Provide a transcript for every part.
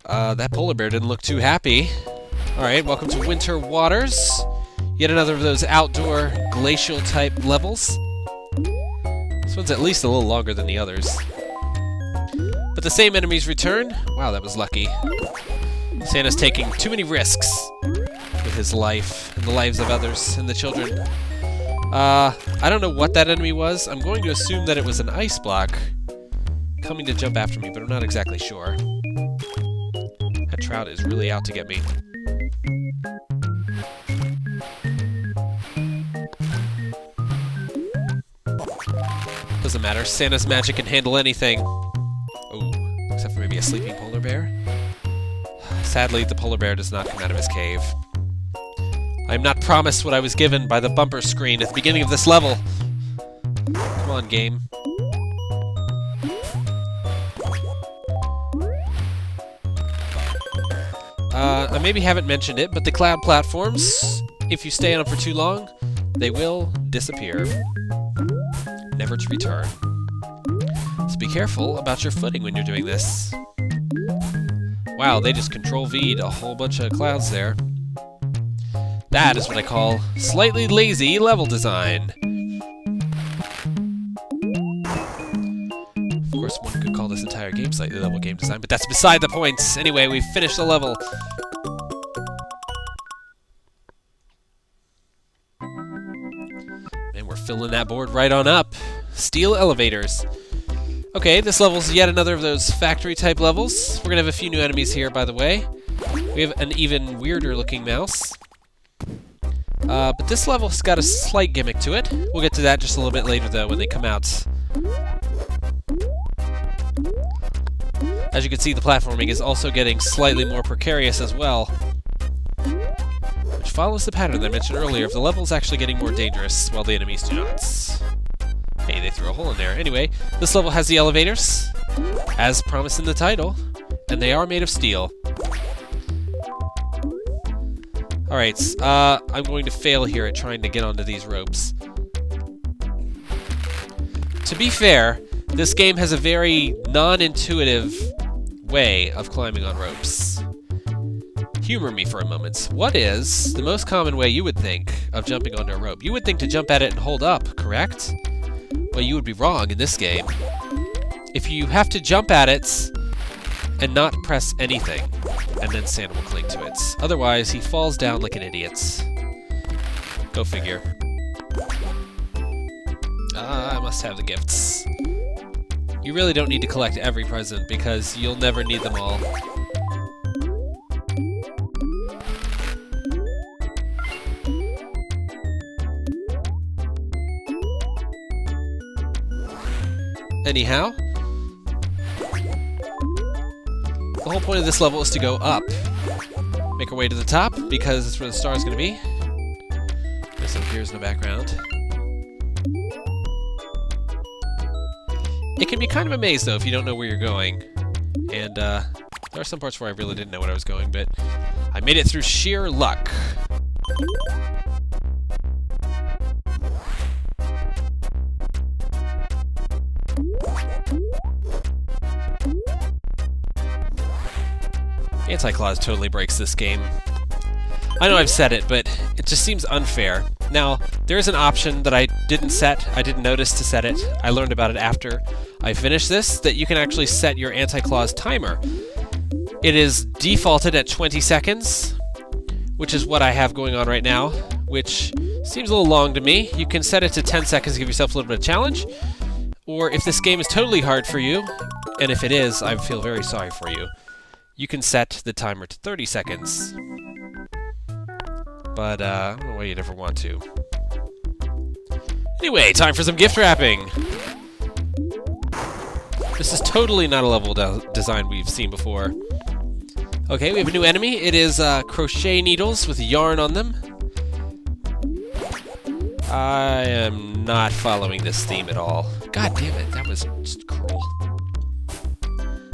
That polar bear didn't look too happy. Alright, welcome to Winter Waters. Yet another of those outdoor glacial-type levels. This one's at least a little longer than the others. But the same enemies return. Wow, that was lucky. Santa's taking too many risks with his life and the lives of others and the children. I don't know what that enemy was. I'm going to assume that it was an ice block coming to jump after me, but I'm not exactly sure. That trout is really out to get me. Doesn't matter. Santa's magic can handle anything. Oh, except for maybe a sleeping polar bear. Sadly, the polar bear does not come out of his cave. I am not promised what I was given by the bumper screen at the beginning of this level. Come on, game. I maybe haven't mentioned it, but the cloud platforms, if you stay on them for too long, they will disappear. Never to return. So be careful about your footing when you're doing this. Wow, they just Control-V'd a whole bunch of clouds there. That is what I call slightly lazy level design. Of course, one could call this entire game slightly level game design, but that's beside the point. Anyway, we've finished the level. And we're filling that board right on up. Steel elevators. Okay, this level's yet another of those factory-type levels. We're gonna have a few new enemies here, by the way. We have an even weirder-looking mouse. But this level's got a slight gimmick to it. We'll get to that just a little bit later, though, when they come out. As you can see, the platforming is also getting slightly more precarious as well, which follows the pattern that I mentioned earlier of the levels actually getting more dangerous while the enemies do not. Hey, they threw a hole in there. Anyway, this level has the elevators, as promised in the title, and they are made of steel. Alright, I'm going to fail here at trying to get onto these ropes. To be fair, this game has a very non-intuitive way of climbing on ropes. Humor me for a moment. What is the most common way you would think of jumping onto a rope? You would think to jump at it and hold up, correct? Well, you would be wrong in this game. If you have to jump at it and not press anything, and then Santa will cling to it. Otherwise, he falls down like an idiot. Go figure. I must have the gifts. You really don't need to collect every present, because you'll never need them all. Anyhow, the whole point of this level is to go up. Make our way to the top, because that's where the star is going to be. There's some gears in the background. It can be kind of a maze, though, if you don't know where you're going. And, there are some parts where I really didn't know where I was going, but I made it through sheer luck. Anti-Claus totally breaks this game. I know I've said it, but it just seems unfair. Now, there is an option that I didn't set. I didn't notice to set it. I learned about it after I finished this, that you can actually set your Anti-Claus timer. It is defaulted at 20 seconds, which is what I have going on right now, which seems a little long to me. You can set it to 10 seconds to give yourself a little bit of challenge, or if this game is totally hard for you, and if it is, I feel very sorry for you, you can set the timer to 30 seconds. But, I don't know why you'd ever want to. Anyway, time for some gift wrapping! This is totally not a level design we've seen before. Okay, we have a new enemy. It is, crochet needles with yarn on them. I am not following this theme at all. God damn it, that was just cruel.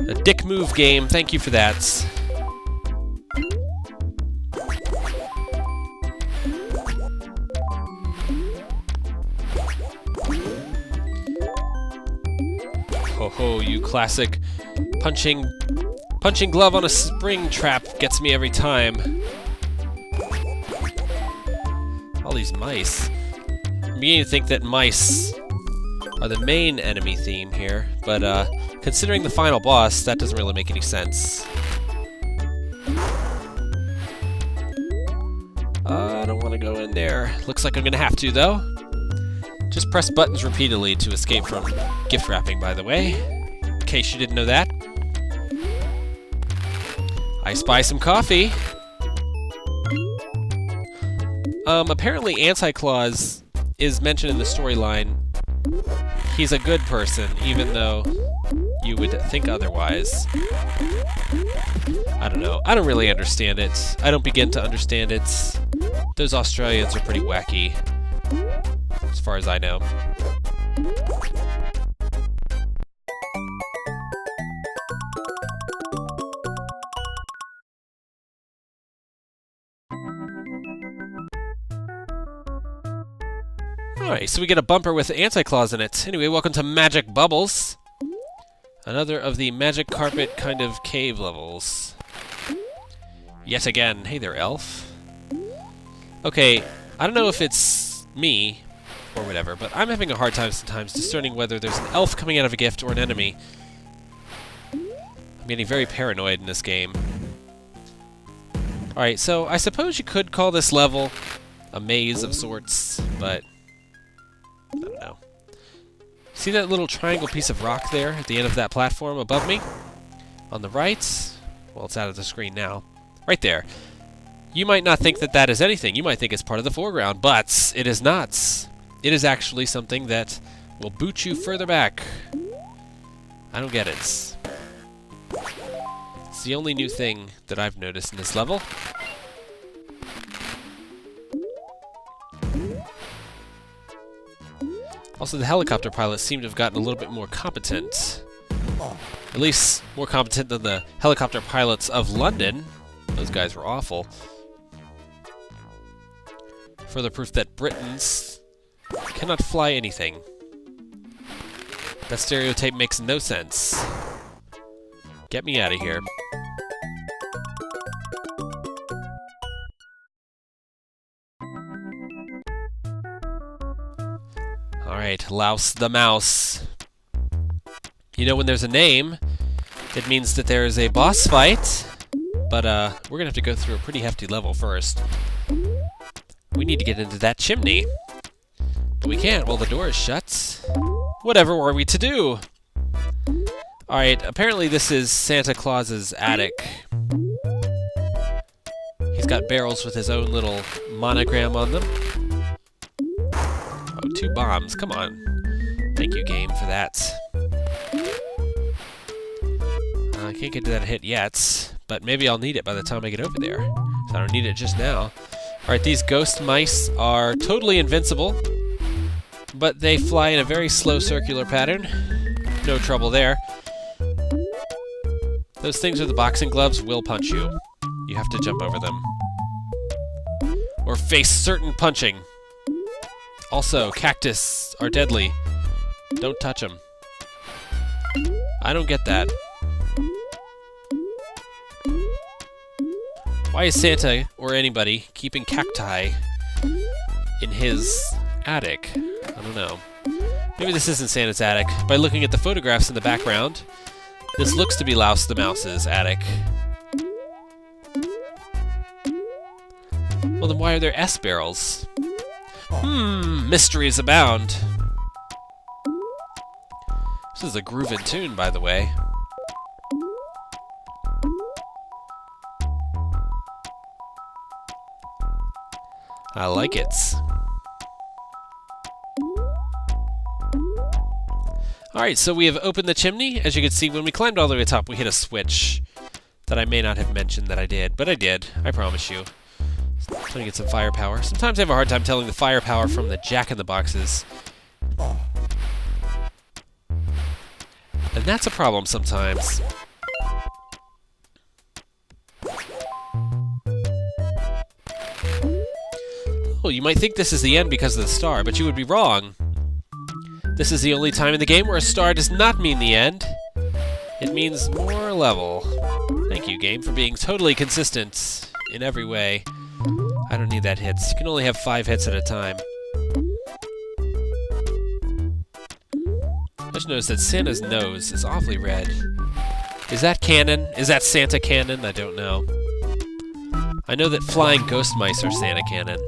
A dick move game, thank you for that. Ho ho, you classic punching Punching glove on a spring trap gets me every time. All these mice. I'm beginning to think that mice are the main enemy theme here, but considering the final boss, that doesn't really make any sense. I don't want to go in there. Looks like I'm gonna have to, though. Just press buttons repeatedly to escape from gift wrapping, by the way, in case you didn't know that. I spy some coffee. Apparently Anti-Claus is mentioned in the storyline. He's a good person, even though you would think otherwise. I don't know. I don't really understand it. I don't begin to understand it. Those Australians are pretty wacky, as far as I know. Alright, so we get a bumper with Anti-Claus in it. Anyway, welcome to Magic Bubbles. Another of the magic carpet kind of cave levels. Yet again. Hey there, elf. Okay, I don't know if it's me or whatever, but I'm having a hard time sometimes discerning whether there's an elf coming out of a gift or an enemy. I'm getting very paranoid in this game. Alright, so I suppose you could call this level a maze of sorts, but I don't know. See that little triangle piece of rock there at the end of that platform above me? On the right? Well, it's out of the screen now. Right there. You might not think that that is anything. You might think it's part of the foreground, but it is not. It is actually something that will boot you further back. I don't get it. It's the only new thing that I've noticed in this level. Also, the helicopter pilots seem to have gotten a little bit more competent. At least more competent than the helicopter pilots of London. Those guys were awful. Further proof that Britons cannot fly anything. That stereotype makes no sense. Get me out of here. Alright, Laos the Mouse. You know, when there's a name, it means that there is a boss fight, but we're gonna have to go through a pretty hefty level first. We need to get into that chimney. But we can't while the door is shut. Whatever are we to do? Alright, apparently this is Santa Claus's attic. He's got barrels with his own little monogram on them. Oh, 2 bombs. Come on. Thank you, game, for that. I can't get to that hit yet, but maybe I'll need it by the time I get over there. So I don't need it just now. Alright, these ghost mice are totally invincible, but they fly in a very slow circular pattern. No trouble there. Those things with the boxing gloves will punch you. You have to jump over them. Or face certain punching. Also, cactus are deadly. Don't touch them. I don't get that. Why is Santa, or anybody, keeping cacti in his attic? I don't know. Maybe this isn't Santa's attic. By looking at the photographs in the background, this looks to be Laos the Mouse's attic. Well, then why are there S barrels? Mysteries abound. This is a groovin' tune, by the way. I like it. Alright, so we have opened the chimney. As you can see, when we climbed all the way to the top, we hit a switch that I may not have mentioned that I did, but I did, I promise you. Trying to get some firepower. Sometimes I have a hard time telling the firepower from the jack-in-the-boxes. And that's a problem sometimes. Oh, you might think this is the end because of the star, but you would be wrong. This is the only time in the game where a star does not mean the end. it means more level. Thank you, game, for being totally consistent in every way. I don't need that hits. You can only have 5 hits at a time. I just noticed that Santa's nose is awfully red. Is that canon? Is that Santa canon? I don't know. I know that flying ghost mice are Santa canon.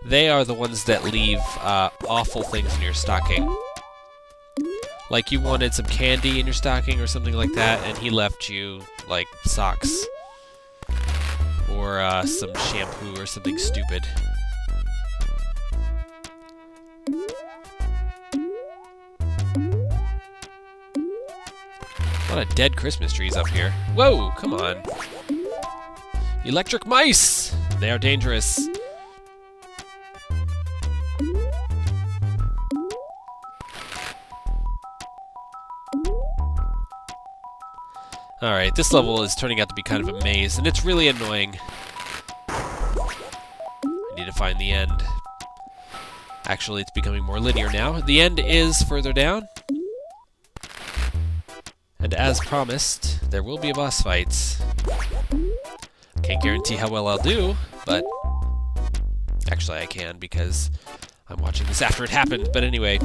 They are the ones that leave awful things in your stocking. Like you wanted some candy in your stocking or something like that, and he left you, like, socks. Or some shampoo or something stupid. A lot of dead Christmas trees up here. Whoa, come on. Electric mice! They are dangerous. Alright, this level is turning out to be kind of a maze, and it's really annoying. I need to find the end. Actually, it's becoming more linear now. The end is further down. And as promised, there will be a boss fight. Can't guarantee how well I'll do, but... Actually, I can, because I'm watching this after it happened. But anyway...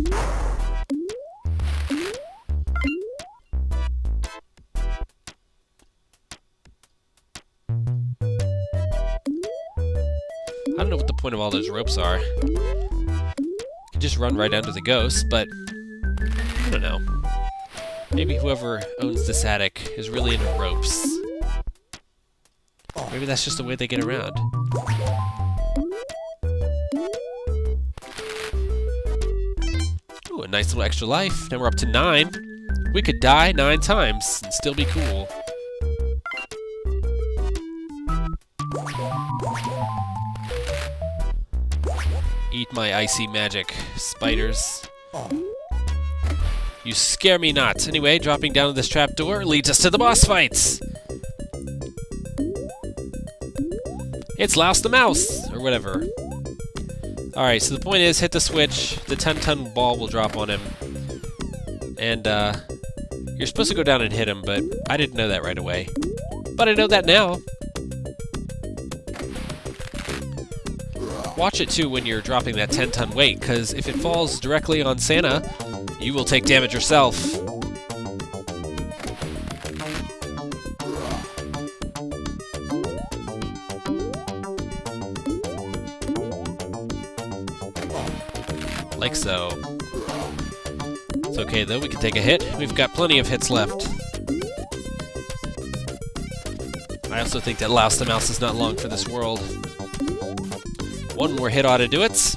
I don't know what the point of all those ropes are. You can just run right under the ghost, but... I don't know. Maybe whoever owns this attic is really into ropes. Maybe that's just the way they get around. Ooh, a nice little extra life. Now we're up to 9. We could die 9 times and still be cool. Eat my icy magic, spiders. You scare me not. Anyway, dropping down this trapdoor leads us to the boss fights! It's Laos the Mouse! Or whatever. Alright, so the point is, hit the switch, the 10-ton ball will drop on him. And, you're supposed to go down and hit him, but I didn't know that right away. But I know that now! Watch it, too, when you're dropping that 10-ton weight, because if it falls directly on Santa, you will take damage yourself. Like so. It's okay though, we can take a hit. We've got plenty of hits left. I also think that Laos the Mouse is not long for this world. One more hit ought to do it.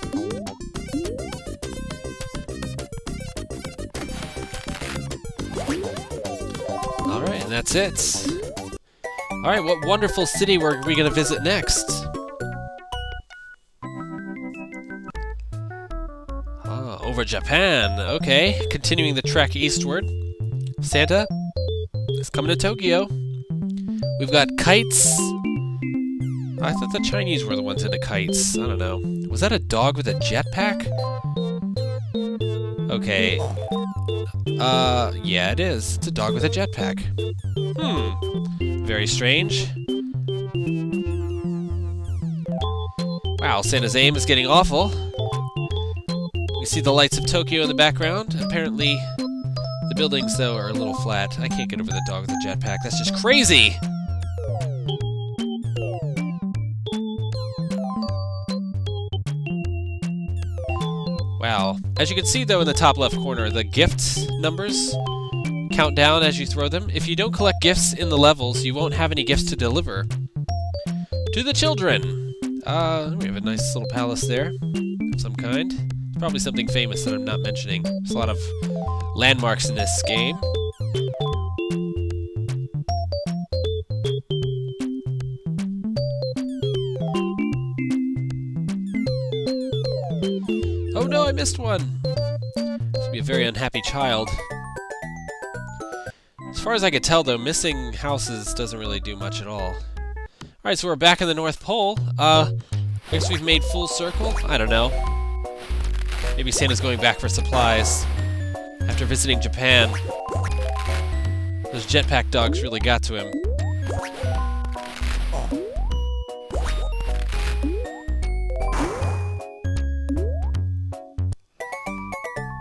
Alright, and that's it. Alright, what wonderful city were we going to visit next? Over Japan. Okay, continuing the trek eastward. Santa is coming to Tokyo. We've got kites. I thought the Chinese were the ones into kites. I don't know. Was that a dog with a jetpack? Okay. Yeah, it is. It's a dog with a jetpack. Very strange. Wow, Santa's aim is getting awful. We see the lights of Tokyo in the background. Apparently, the buildings, though, are a little flat. I can't get over the dog with the jetpack. That's just crazy! Wow. As you can see, though, in the top left corner, the gift numbers count down as you throw them. If you don't collect gifts in the levels, you won't have any gifts to deliver. To the children! We have a nice little palace there of some kind. Probably something famous that I'm not mentioning. There's a lot of landmarks in this game. Oh no, I missed one! This would be a very unhappy child. As far as I could tell, though, missing houses doesn't really do much at all. Alright, so we're back in the North Pole. I guess we've made full circle? I don't know. Maybe Santa's going back for supplies. After visiting Japan, those jetpack dogs really got to him.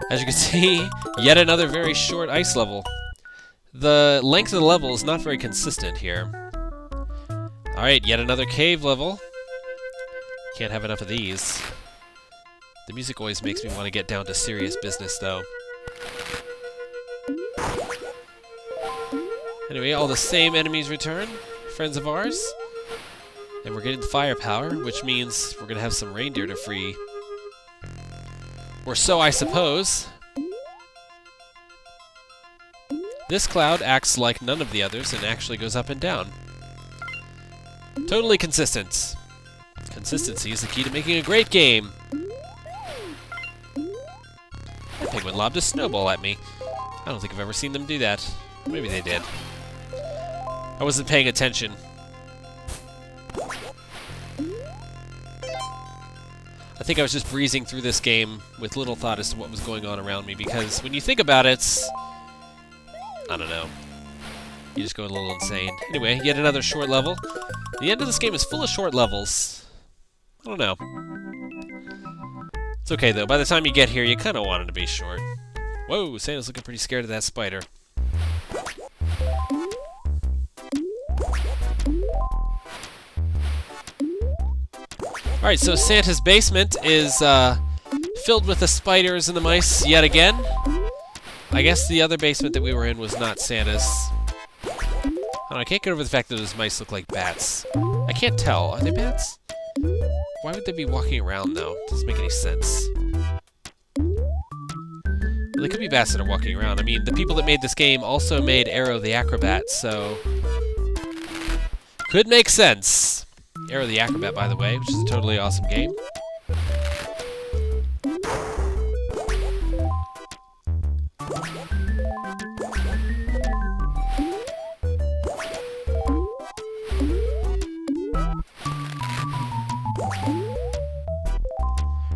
As you can see, yet another very short ice level. The length of the level is not very consistent here. Alright, yet another cave level. Can't have enough of these. The music always makes me want to get down to serious business, though. Anyway, all the same enemies return, friends of ours. And we're getting the firepower, which means we're going to have some reindeer to free. Or so I suppose. This cloud acts like none of the others and actually goes up and down. Totally consistent. Consistency is the key to making a great game. That penguin lobbed a snowball at me. I don't think I've ever seen them do that. Maybe they did. I wasn't paying attention. I think I was just breezing through this game with little thought as to what was going on around me, because when you think about it, I don't know. You just go a little insane. Anyway, yet another short level. The end of this game is full of short levels. I don't know. It's okay, though. By the time you get here, you kind of want it to be short. Whoa, Santa's looking pretty scared of that spider. Alright, so Santa's basement is filled with the spiders and the mice yet again. I guess the other basement that we were in was not Santa's. I can't get over the fact that those mice look like bats. I can't tell. Are they bats? Why would they be walking around, though? Doesn't make any sense. Well, they could be bats that are walking around. I mean, the people that made this game also made Arrow the Acrobat, so... could make sense. Arrow the Acrobat, by the way, which is a totally awesome game.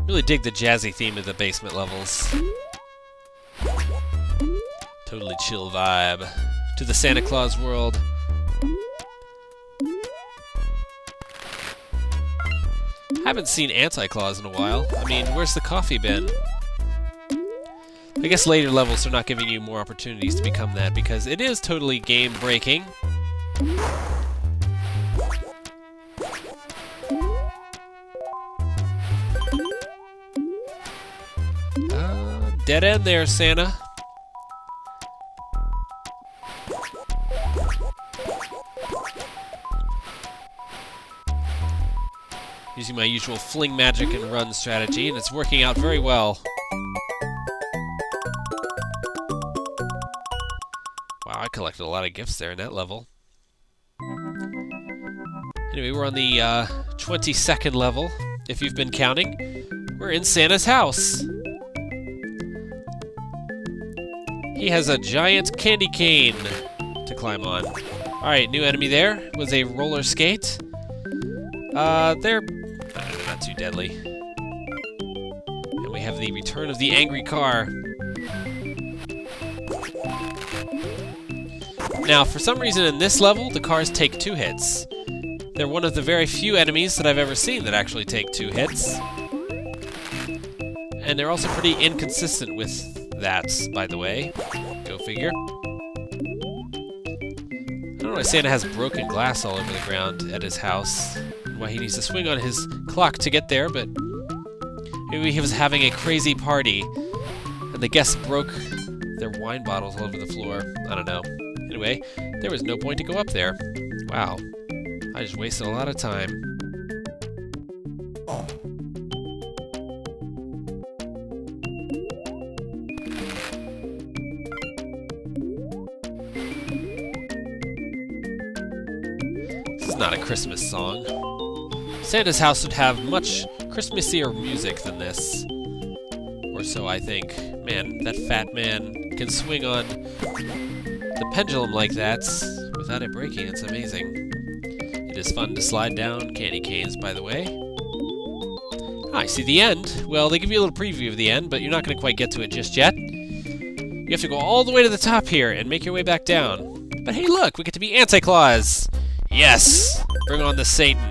Really dig the jazzy theme of the basement levels. Totally chill vibe to the Santa Claus world. Haven't seen Anti-Claus in a while. I mean, where's the coffee bin? I guess later levels are not giving you more opportunities to become that, because it is totally game-breaking. Dead end there, Santa. Using my usual fling magic and run strategy, and it's working out very well. Wow, I collected a lot of gifts there in that level. Anyway, we're on the 22nd level, if you've been counting. We're in Santa's house. He has a giant candy cane to climb on. Alright, new enemy there was a roller skate. They're not too deadly. And we have the return of the angry car. Now, for some reason in this level, the cars take 2 hits. They're one of the very few enemies that I've ever seen that actually take 2 hits. And they're also pretty inconsistent with that, by the way. Go figure. I don't know why Santa has broken glass all over the ground at his house. And why he needs to swing on his clock to get there, but maybe he was having a crazy party and the guests broke their wine bottles all over the floor. I don't know. Anyway, there was no point to go up there. Wow. I just wasted a lot of time. This is not a Christmas song. Santa's house would have much Christmassier music than this. Or so I think. Man, that fat man can swing on the pendulum like that without it breaking. It's amazing. It is fun to slide down candy canes, by the way. Ah, I see the end. Well, they give you a little preview of the end, but you're not going to quite get to it just yet. You have to go all the way to the top here and make your way back down. But hey, look, we get to be Santa Claus! Yes! Bring on the Satan.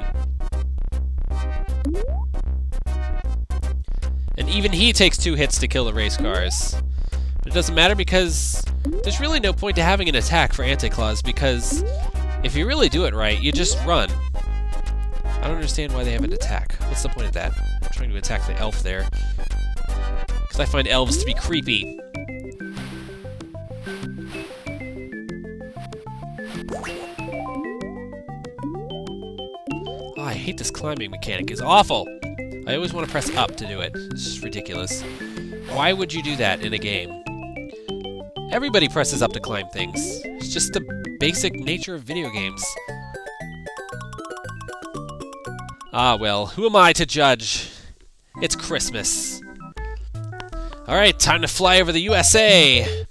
And even he takes 2 hits to kill the race cars. But it doesn't matter because there's really no point to having an attack for Santa Claus, because if you really do it right, you just run. I don't understand why they have an attack. What's the point of that? I'm trying to attack the elf there. Because I find elves to be creepy. Oh, I hate this climbing mechanic. It's awful! I always want to press up to do it. It's just ridiculous. Why would you do that in a game? Everybody presses up to climb things. It's just the basic nature of video games. Ah, well, who am I to judge? It's Christmas. Alright, time to fly over the USA!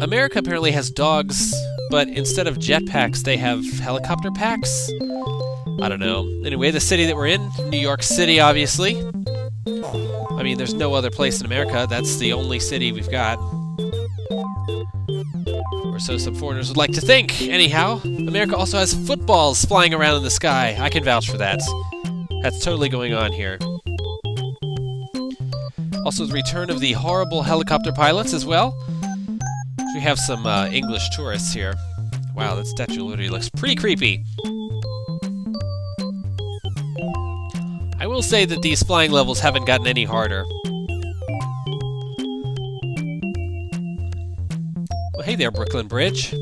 America apparently has dogs, but instead of jetpacks, they have helicopter packs? I don't know. Anyway, the city that we're in, New York City, obviously. I mean, there's no other place in America. That's the only city we've got. Or so some foreigners would like to think. Anyhow, America also has footballs flying around in the sky. I can vouch for that. That's totally going on here. Also, the return of the horrible helicopter pilots as well. We have some English tourists here. Wow, that Statue of Liberty looks pretty creepy. I will say that these flying levels haven't gotten any harder. Well, hey there, Brooklyn Bridge.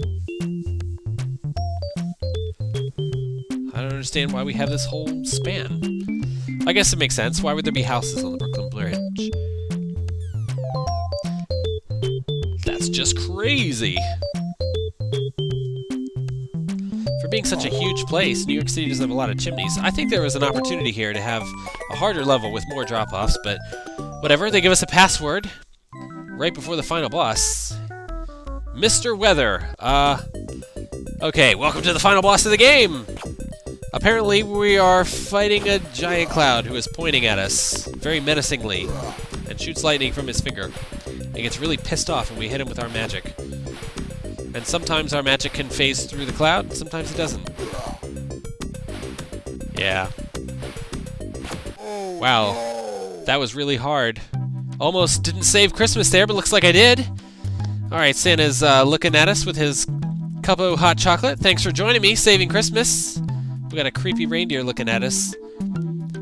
I don't understand why we have this whole span. I guess it makes sense. Why would there be houses on the Brooklyn Bridge? That's just crazy! For being such a huge place, New York City doesn't have a lot of chimneys. I think there was an opportunity here to have a harder level with more drop-offs, but whatever, they give us a password right before the final boss. Mr. Weather. Okay, welcome to the final boss of the game! Apparently, we are fighting a giant cloud who is pointing at us very menacingly and shoots lightning from his finger. He gets really pissed off when we hit him with our magic. And sometimes our magic can phase through the cloud, sometimes it doesn't. Yeah. Wow. That was really hard. Almost didn't save Christmas there, but looks like I did. Alright, Santa's looking at us with his cup of hot chocolate. Thanks for joining me, saving Christmas. We got a creepy reindeer looking at us.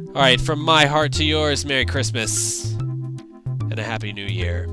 Alright, from my heart to yours, Merry Christmas. And a Happy New Year.